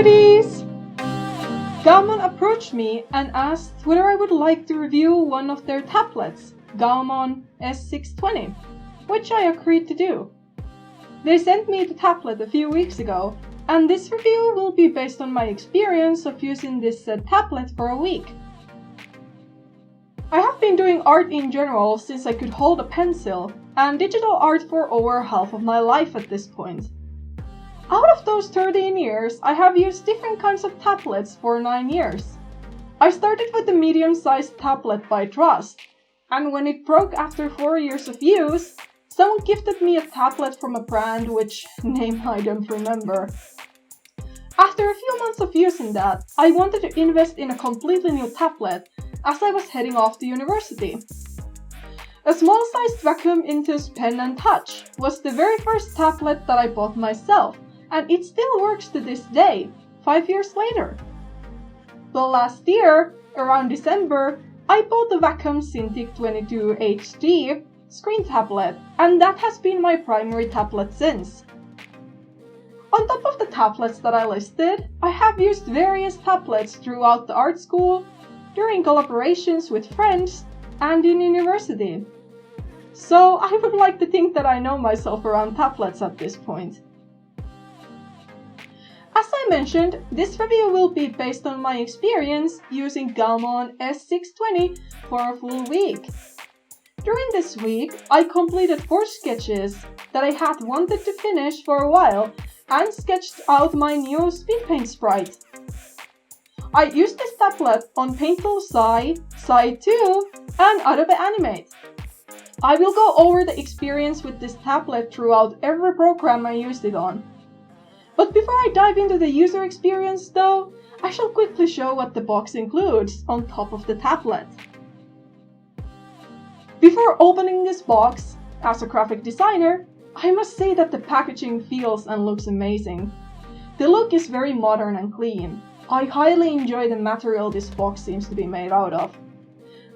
cuties! GAOMON approached me and asked whether I would like to review one of their tablets, GAOMON S620, which I agreed to do. They sent me the tablet a few weeks ago, and this review will be based on my experience of using this said tablet for a week. I have been doing art in general since I could hold a pencil, and digital art for over half of my life at this point. Out of those 13 years, I have used different kinds of tablets for 9 years. I started with the medium-sized tablet by trust, and when it broke after 4 years of use, someone gifted me a tablet from a brand which name I don't remember. After a few months of using that, I wanted to invest in a completely new tablet as I was heading off to university. A small-sized vacuum Intuos Pen and Touch was the very first tablet that I bought myself, and it still works to this day, 5 years later. The last year, around December, I bought the Wacom Cintiq 22 HD screen tablet, and that has been my primary tablet since. On top of the tablets that I listed, I have used various tablets throughout the art school, during collaborations with friends, and in university. So I would like to think that I know myself around tablets at this point. As I mentioned, this review will be based on my experience using GAOMON S620 for a full week. During this week, I completed 4 sketches that I had wanted to finish for a while and sketched out my new speed paint sprite. I used this tablet on Tool SAI, SAI 2, and Adobe Animate. I will go over the experience with this tablet throughout every program I used it on. But before I dive into the user experience though, I shall quickly show what the box includes on top of the tablet. Before opening this box, as a graphic designer, I must say that the packaging feels and looks amazing. The look is very modern and clean. I highly enjoy the material this box seems to be made out of.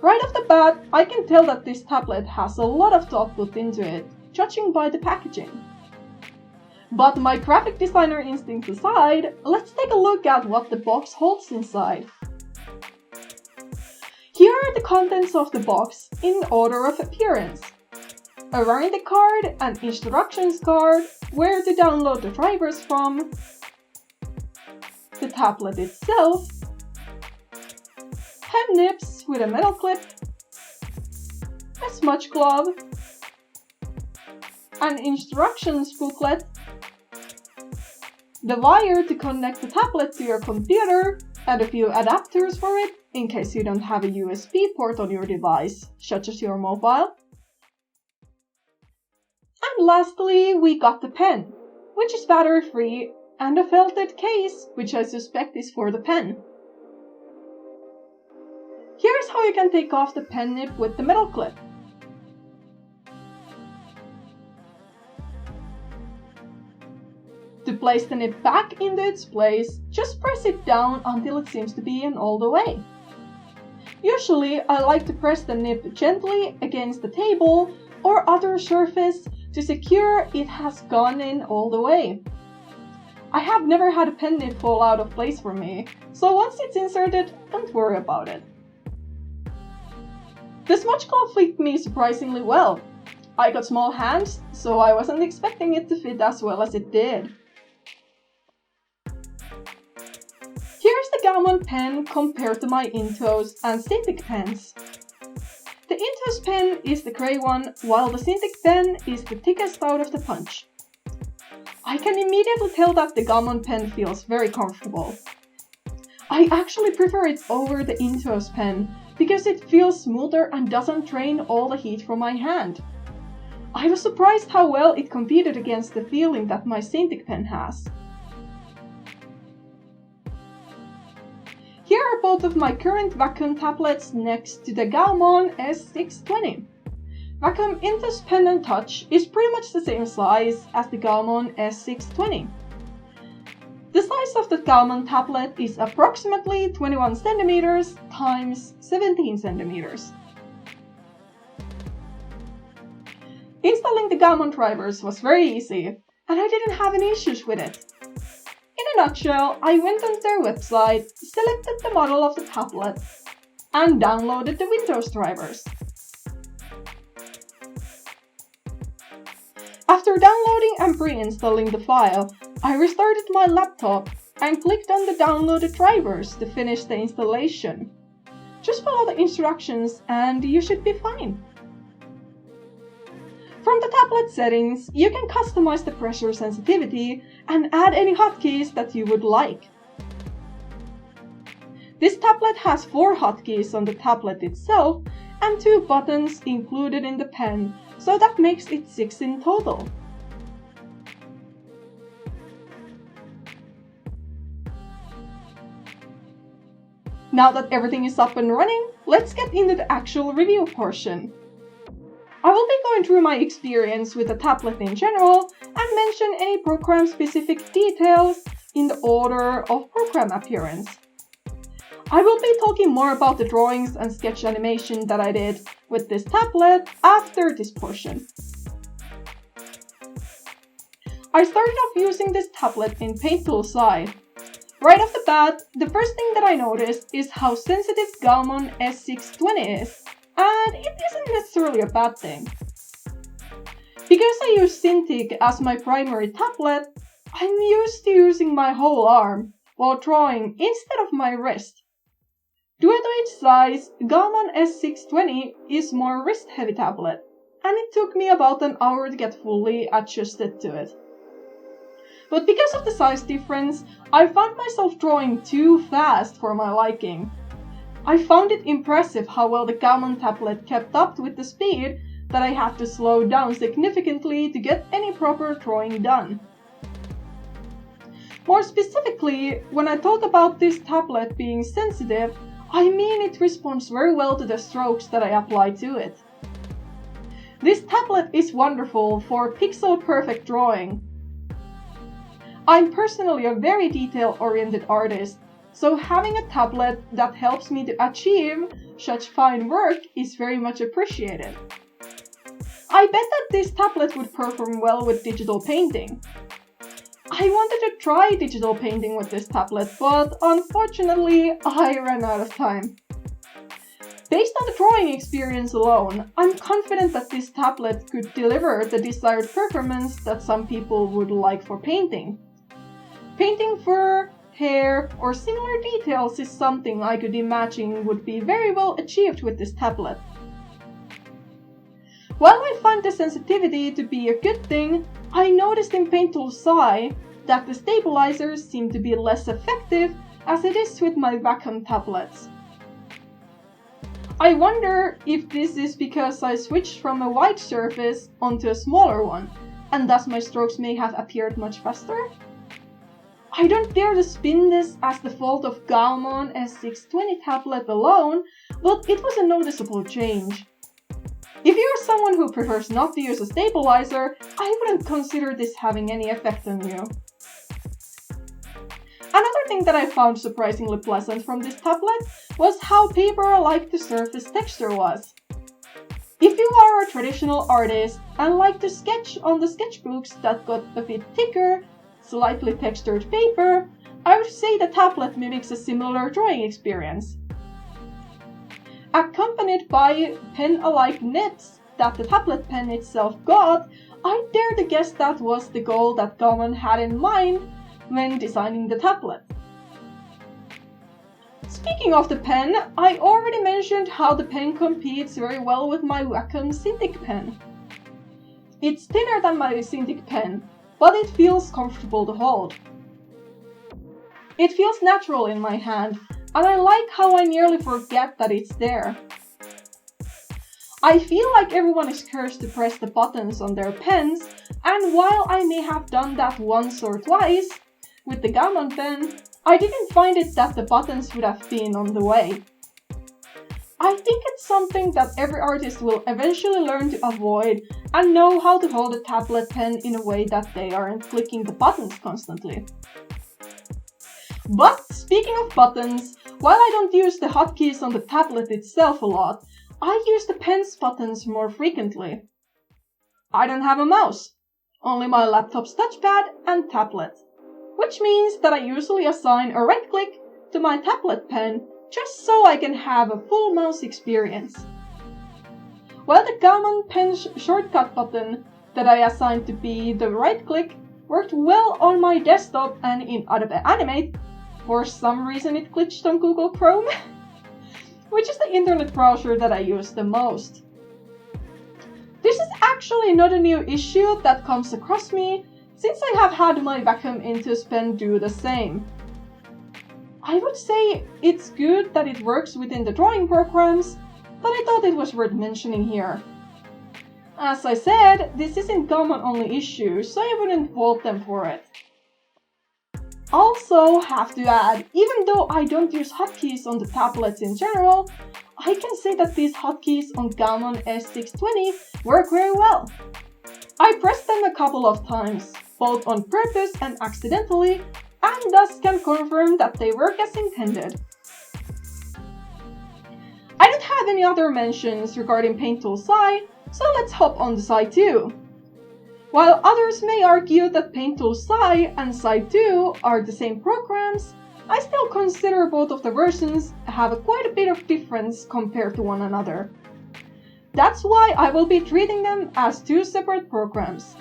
Right off the bat, I can tell that this tablet has a lot of thought put into it, judging by the packaging. But my graphic designer instincts aside, let's take a look at what the box holds inside. Here are the contents of the box in order of appearance. A warranty card, an instructions card, where to download the drivers from, the tablet itself, pen nibs with a metal clip, a smudge glove, an instructions booklet, the wire to connect the tablet to your computer, and a few adapters for it in case you don't have a USB port on your device, such as your mobile. And lastly, we got the pen, which is battery-free, and a felted case, which I suspect is for the pen. Here's how you can take off the pen nib with the metal clip. To place the nib back into its place, just press it down until it seems to be in all the way. Usually, I like to press the nib gently against the table or other surface to secure it has gone in all the way. I have never had a pen nib fall out of place for me, so once it's inserted, don't worry about it. The smudge glove fit me surprisingly well. I got small hands, so I wasn't expecting it to fit as well as it did. Here's the GAOMON pen compared to my Intuos and Cintiq pens. The Intuos pen is the grey one, while the Cintiq pen is the thickest out of the bunch. I can immediately tell that the GAOMON pen feels very comfortable. I actually prefer it over the Intuos pen because it feels smoother and doesn't drain all the heat from my hand. I was surprised how well it competed against the feeling that my Cintiq pen has. Here are both of my current Wacom tablets next to the GAOMON S620. Wacom Intuos Pen and Touch is pretty much the same size as the GAOMON S620. The size of the GAOMON tablet is approximately 21 cm x 17 cm. Installing the GAOMON drivers was very easy, and I didn't have any issues with it. In a nutshell, I went on their website, selected the model of the tablet, and downloaded the Windows drivers. After downloading and pre-installing the file, I restarted my laptop and clicked on the downloaded drivers to finish the installation. Just follow the instructions and you should be fine. From the tablet settings, you can customize the pressure sensitivity and add any hotkeys that you would like. This tablet has 4 hotkeys on the tablet itself and 2 buttons included in the pen, so that makes it 6 in total. Now that everything is up and running, let's get into the actual review portion. I will be going through my experience with the tablet in general and mention any program-specific details in the order of program appearance. I will be talking more about the drawings and sketch animation that I did with this tablet after this portion. I started off using this tablet in Tool SAI. Right off the bat, the first thing that I noticed is how sensitive GAOMON S620 is, and it isn't necessarily a bad thing. Because I use Cintiq as my primary tablet, I'm used to using my whole arm while drawing instead of my wrist. Due to its size, GAOMON S620 is more wrist-heavy tablet, and it took me about an hour to get fully adjusted to it. But because of the size difference, I found myself drawing too fast for my liking. I found it impressive how well the GAOMON tablet kept up with the speed that I had to slow down significantly to get any proper drawing done. More specifically, when I talk about this tablet being sensitive, I mean it responds very well to the strokes that I apply to it. This tablet is wonderful for pixel-perfect drawing. I'm personally a very detail-oriented artist, so having a tablet that helps me to achieve such fine work is very much appreciated. I bet that this tablet would perform well with digital painting. I wanted to try digital painting with this tablet, but unfortunately, I ran out of time. Based on the drawing experience alone, I'm confident that this tablet could deliver the desired performance that some people would like for painting. Painting fur, hair, or similar details is something I could imagine would be very well achieved with this tablet. While I find the sensitivity to be a good thing, I noticed in Tool SAI that the stabilizers seem to be less effective as it is with my Wacom tablets. I wonder if this is because I switched from a wide surface onto a smaller one, and thus my strokes may have appeared much faster? I don't dare to spin this as the fault of GAOMON S620 tablet alone, but it was a noticeable change. If you're someone who prefers not to use a stabilizer, I wouldn't consider this having any effect on you. Another thing that I found surprisingly pleasant from this tablet was how paper-like the surface texture was. If you are a traditional artist and like to sketch on the sketchbooks that got a bit thicker, slightly textured paper, I would say the tablet mimics a similar drawing experience. Accompanied by pen-alike nibs that the tablet pen itself got, I dare to guess that was the goal that GAOMON had in mind when designing the tablet. Speaking of the pen, I already mentioned how the pen competes very well with my Wacom Cintiq pen. It's thinner than my Cintiq pen, but it feels comfortable to hold. It feels natural in my hand, and I like how I nearly forget that it's there. I feel like everyone is cursed to press the buttons on their pens, and while I may have done that once or twice with the GAOMON pen, I didn't find it that the buttons would have been on the way. I think it's something that every artist will eventually learn to avoid and know how to hold a tablet pen in a way that they aren't clicking the buttons constantly. But speaking of buttons, while I don't use the hotkeys on the tablet itself a lot, I use the pen's buttons more frequently. I don't have a mouse, only my laptop's touchpad and tablet. which means that I usually assign a right click to my tablet pen just so I can have a full mouse experience. While the GAOMON pen shortcut button that I assigned to be the right click worked well on my desktop and in Adobe Animate, for some reason it glitched on Google Chrome, which is the internet browser that I use the most. This is actually not a new issue that comes across me, since I have had my vacuum Intus pen do the same. I would say it's good that it works within the drawing programs, but I thought it was worth mentioning here. As I said, this isn't GAOMON only issue, so I wouldn't fault them for it. Also, have to add, even though I don't use hotkeys on the tablets in general, I can say that these hotkeys on GAOMON S620 work very well. I pressed them a couple of times, both on purpose and accidentally, and thus can confirm that they work as intended. I don't have any other mentions regarding Tool SAI, so let's hop on to SAI 2. While others may argue that Tool SAI and SAI 2 are the same programs, I still consider both of the versions have quite a bit of difference compared to one another. That's why I will be treating them as two separate programs.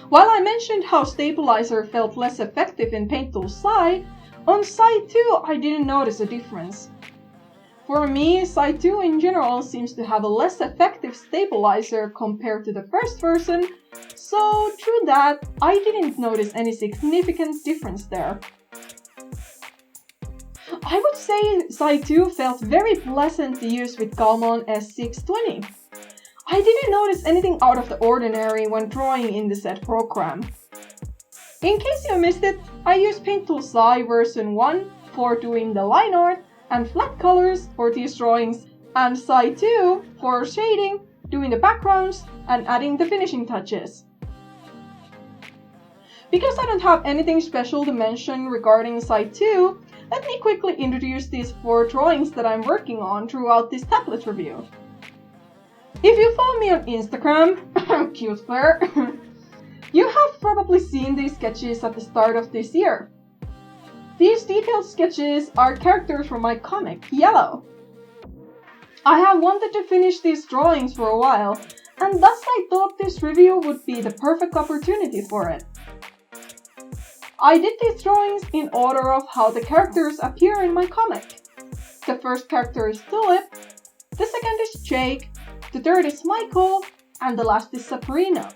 While I mentioned how Stabilizer felt less effective in Tool SAI, on SAI 2 I didn't notice a difference. For me, SAI 2 in general seems to have a less effective stabilizer compared to the first version, so through that, I didn't notice any significant difference there. I would say SAI 2 felt very pleasant to use with GAOMON S620. I didn't notice anything out of the ordinary when drawing in the said program. In case you missed it, I used Tool SAI version 1 for doing the line art and flat colors for these drawings, and SAI 2 for shading, doing the backgrounds, and adding the finishing touches. Because I don't have anything special to mention regarding SAI 2, let me quickly introduce these 4 drawings that I'm working on throughout this tablet review. If you follow me on Instagram, CuteFlare, you have probably seen these sketches at the start of this year. These detailed sketches are characters from my comic, Yellow. I have wanted to finish these drawings for a while, and thus I thought this review would be the perfect opportunity for it. I did these drawings in order of how the characters appear in my comic. The first character is Tulip, the second is Jake, the third is Michael, and the last is Sabrina.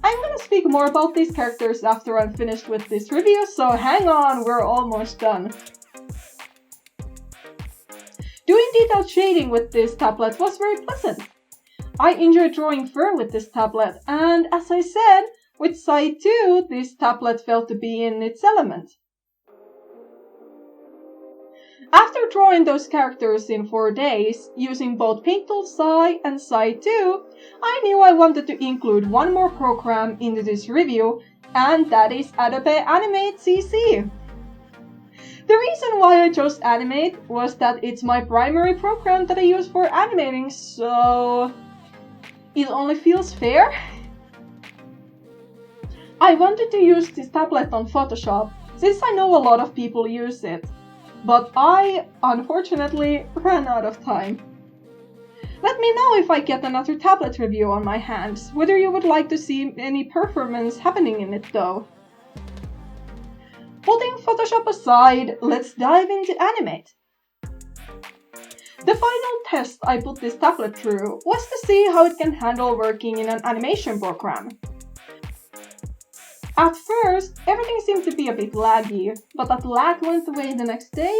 I'm gonna speak more about these characters after I'm finished with this review, so hang on, we're almost done. Doing detailed shading with this tablet was very pleasant. I enjoyed drawing fur with this tablet, and as I said, with SAI 2, this tablet felt to be in its element. After drawing those characters in 4 days, using both Tool SAI and SAI 2, I knew I wanted to include one more program into this review, and that is Adobe Animate CC. The reason why I chose Animate was that it's my primary program that I use for animating, so it only feels fair. I wanted to use this tablet on Photoshop, since I know a lot of people use it. But I, unfortunately, ran out of time. Let me know if I get another tablet review on my hands, whether you would like to see any performance happening in it though. Putting Photoshop aside, let's dive into Animate. The final test I put this tablet through was to see how it can handle working in an animation program. At first, everything seemed to be a bit laggy, but that lag went away the next day.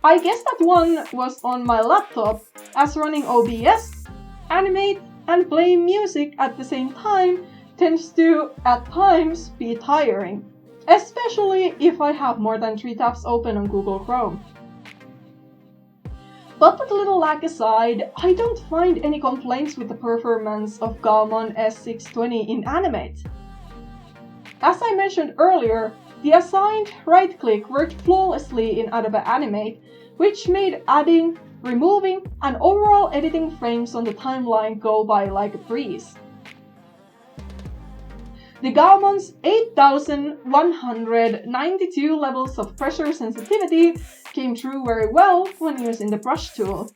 I guess that one was on my laptop, as running OBS, Animate, and playing music at the same time tends to, at times, be tiring, especially if I have more than 3 tabs open on Google Chrome. But that little lag aside, I don't find any complaints with the performance of GAOMON S620 in Animate. As I mentioned earlier, the assigned right-click worked flawlessly in Adobe Animate, which made adding, removing, and overall editing frames on the timeline go by like a breeze. The GAOMON's 8192 levels of pressure sensitivity came through very well when using the brush tool.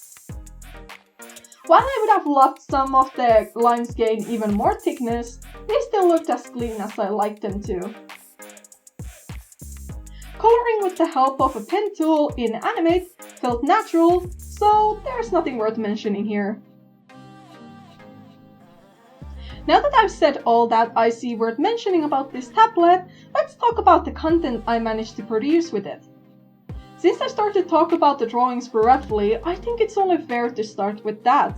While I would have loved some of the lines gain even more thickness, they still looked as clean as I liked them to. Coloring with the help of a pen tool in Animate felt natural, so there's nothing worth mentioning here. Now that I've said all that I see worth mentioning about this tablet, let's talk about the content I managed to produce with it. Since I started to talk about the drawings briefly, I think it's only fair to start with that.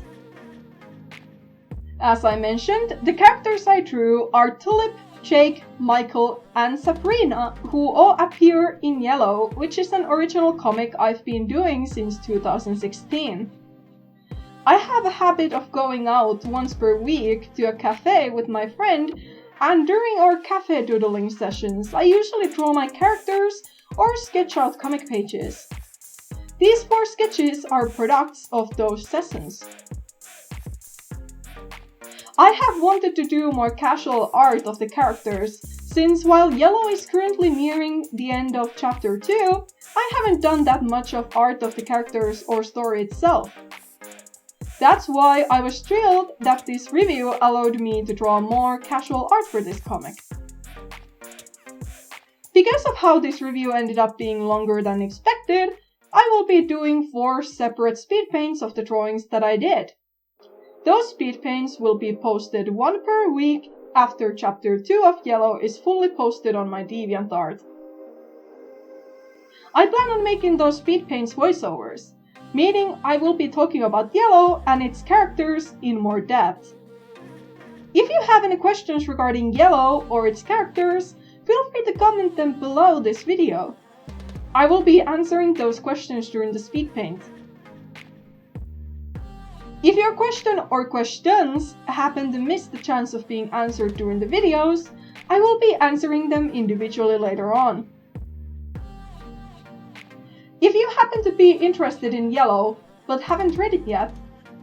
As I mentioned, the characters I drew are Tulip, Jake, Michael, and Sabrina, who all appear in yellow, which is an original comic I've been doing since 2016. I have a habit of going out once per week to a cafe with my friend, and during our cafe doodling sessions, I usually draw my characters or sketch out comic pages. These 4 sketches are products of those sessions. I have wanted to do more casual art of the characters, since while Yellow is currently nearing the end of chapter 2, I haven't done that much of art of the characters or story itself. That's why I was thrilled that this review allowed me to draw more casual art for this comic. Because of how this review ended up being longer than expected, I will be doing 4 separate speed paints of the drawings that I did. Those speed paints will be posted 1 per week after chapter 2 of Yellow is fully posted on my DeviantArt. I plan on making those speed paints voiceovers, meaning I will be talking about Yellow and its characters in more depth. If you have any questions regarding Yellow or its characters, feel free to comment them below this video. I will be answering those questions during the speed paint. If your question or questions happen to miss the chance of being answered during the videos, I will be answering them individually later on. If you happen to be interested in Yellow, but haven't read it yet,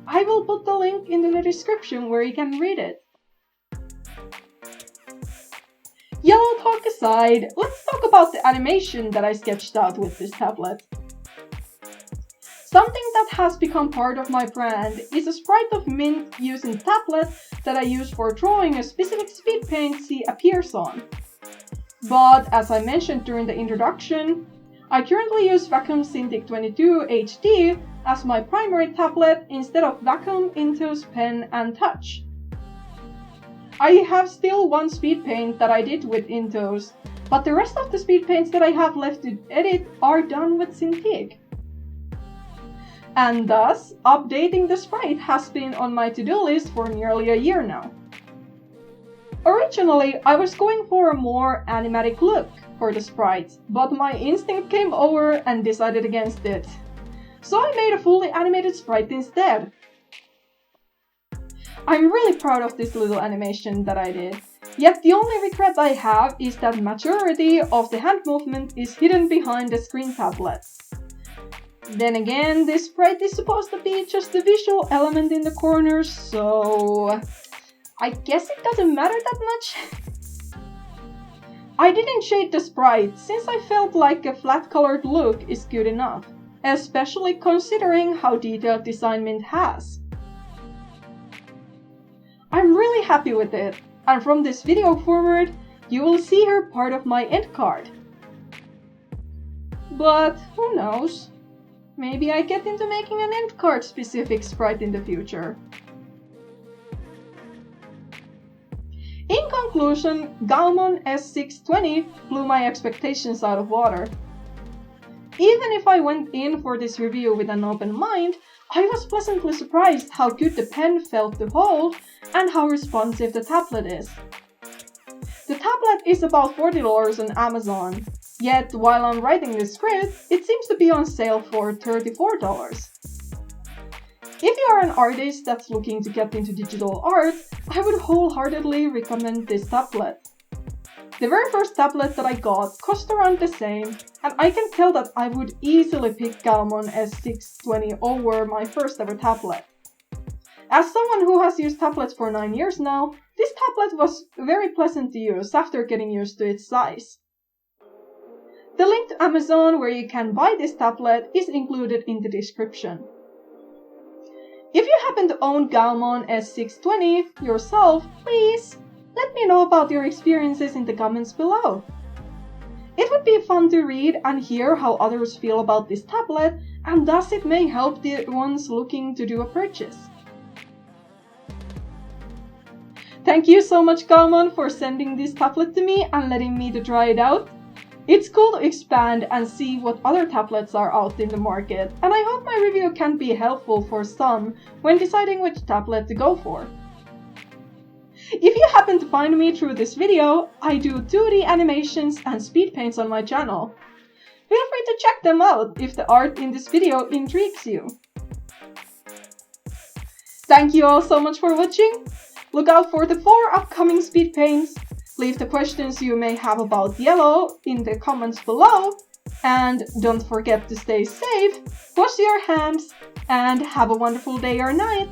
I will put the link in the description where you can read it. Yellow talk aside, let's talk about the animation that I sketched out with this tablet. Something that has become part of my brand is a sprite of Mint using tablet that I use for drawing a specific speed paint C appears on. But as I mentioned during the introduction, I currently use Wacom Cintiq 22 HD as my primary tablet instead of Wacom Intuos Pen and Touch. I have still 1 speed paint that I did with Intuos, but the rest of the speed paints that I have left to edit are done with Cintiq. And thus, updating the sprite has been on my to-do list for nearly a year now. Originally, I was going for a more animatic look for the sprite, but my instinct came over and decided against it. So I made a fully animated sprite instead. I'm really proud of this little animation that I did, yet the only regret I have is that majority of the hand movement is hidden behind the screen tablet. Then again, this sprite is supposed to be just a visual element in the corners, so I guess it doesn't matter that much. I didn't shade the sprite since I felt like a flat colored look is good enough, especially considering how detailed design Mint has. I'm really happy with it, and from this video forward, you will see her part of my end card. But who knows? Maybe I get into making an end card specific sprite in the future. In conclusion, GAOMON S620 blew my expectations out of water. Even if I went in for this review with an open mind, I was pleasantly surprised how good the pen felt to hold and how responsive the tablet is. The tablet is about $40 on Amazon, yet while I'm writing this script, it seems to be on sale for $34. If you are an artist that's looking to get into digital art, I would wholeheartedly recommend this tablet. The very first tablet that I got cost around the same, and I can tell that I would easily pick GAOMON S620 over my first ever tablet. As someone who has used tablets for 9 years now, this tablet was very pleasant to use after getting used to its size. The link to Amazon where you can buy this tablet is included in the description. If you happen to own GAOMON S620 yourself, please let me know about your experiences in the comments below. It would be fun to read and hear how others feel about this tablet, and thus it may help the ones looking to do a purchase. Thank you so much, GAOMON, for sending this tablet to me and letting me to try it out. It's cool to expand and see what other tablets are out in the market, and I hope my review can be helpful for some when deciding which tablet to go for. If you happen to find me through this video, I do 2D animations and speed paints on my channel. Feel free to check them out if the art in this video intrigues you. Thank you all so much for watching. Look out for the 4 upcoming speed paints. Leave the questions you may have about yellow in the comments below. And don't forget to stay safe, wash your hands, and have a wonderful day or night.